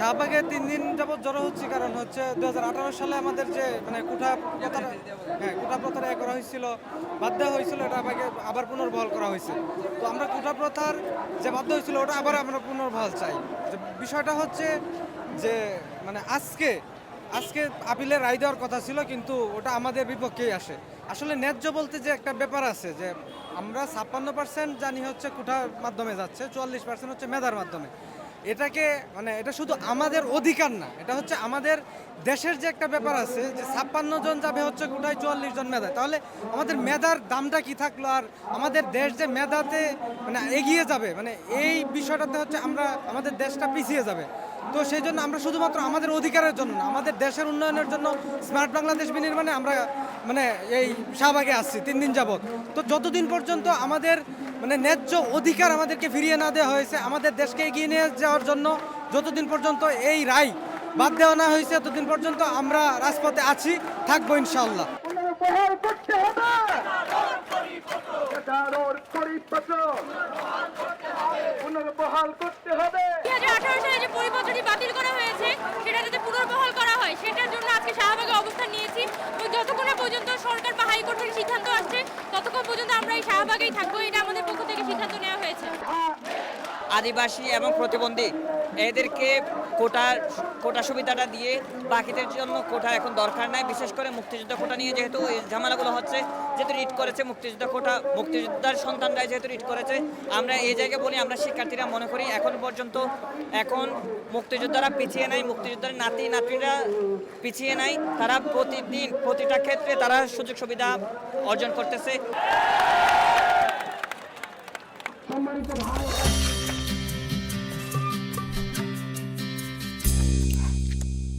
শাহবাগে ৩ দিন যাবৎ জড়ো হচ্ছে, কারণ হচ্ছে ২০১৮ সালে আমাদের যে কোঠা প্রথাটা কোঠা প্রথাটা করা হয়েছিল, বাদ দেওয়া হয়েছিল, এটা আমাকে আবার পুনর্বহাল করা হয়েছে। তো আমরা কোঠা প্রথার যে বাধ্য হয়েছিল ওটা আবার আমরা পুনর্বহাল চাই। যে বিষয়টা হচ্ছে যে আজকে আজকে আপিলের রায় দেওয়ার কথা ছিল, কিন্তু ওটা আমাদের বিপক্ষেই আসে। আসলে ন্যায্য বলতে যে একটা ব্যাপার আছে, যে আমরা ৫৬% জানি হচ্ছে কোঠার মাধ্যমে যাচ্ছে, ৪৪% হচ্ছে মেধার মাধ্যমে। এটাকে এটা শুধু আমাদের অধিকার না, এটা হচ্ছে আমাদের দেশের যে একটা ব্যাপার আছে, যে ৫৬ জন যাবে হচ্ছে কোটায়, ৪৪ জন মেধায়, তাহলে আমাদের মেধার দামটা কি থাকলো? আর আমাদের দেশ যে মেধাতে এগিয়ে যাবে, এই বিষয়টাতে হচ্ছে আমাদের দেশটা পিছিয়ে যাবে। তো সেই জন্য আমরা শুধুমাত্র আমাদের অধিকারের জন্য না, আমাদের দেশের উন্নয়নের জন্য স্মার্ট বাংলাদেশ বিনির্মাণে আমরা এই শাহবাগে আসছি ৩ দিন যাবৎ। তো যতদিন পর্যন্ত আমাদের ন্যায্য অধিকার আমাদেরকে ফিরিয়ে না দেওয়া হয়েছে, আমাদের দেশকে এগিয়ে নিয়ে যাওয়ার জন্য যতদিন পর্যন্ত এই রায় বাদ দেওয়া না হয়েছে, ততদিন পর্যন্ত আমরা রাজপথে আছি, থাকবো ইনশাআল্লাহ। পুনর্বহাল করতে হবে। 2018 সালে যে পরিপত্রটি বাতিল করা হয়েছে সেটা যাতে পুনর্বহাল করা হয়, সেটার জন্য আজকে শাহবাগে অবস্থান নিয়েছি। এবং যতক্ষণ পর্যন্ত সরকার বা হাইকোর্ট থেকে সিদ্ধান্ত আসছে ততক্ষণ পর্যন্ত আমরা এই শাহবাগেই থাকবো, এটা আমাদের পক্ষ থেকে সিদ্ধান্ত নেওয়া হয়েছে। আদিবাসী এবং প্রতিবন্ধী এদেরকে কোটা সুবিধাটা দিয়ে বাকিদের জন্য কোটা এখন দরকার নাই। বিশেষ করে মুক্তিযোদ্ধা কোটা নিয়ে যেহেতু এই ঝামেলাগুলো হচ্ছে, যেহেতু রিট করেছে মুক্তিযোদ্ধা কোটা, মুক্তিযোদ্ধার সন্তানরাই যেহেতু রিট করেছে, আমরা এই জায়গায় বলি, আমরা শিক্ষার্থীরা মনে করি এখন মুক্তিযোদ্ধারা পিছিয়ে নাই, মুক্তিযোদ্ধার নাতি নাতনিরা পিছিয়ে নাই। তারা প্রতিদিন প্রতিটা ক্ষেত্রে তারা সুযোগ সুবিধা অর্জন করতেছে। সম্মানিত ভাই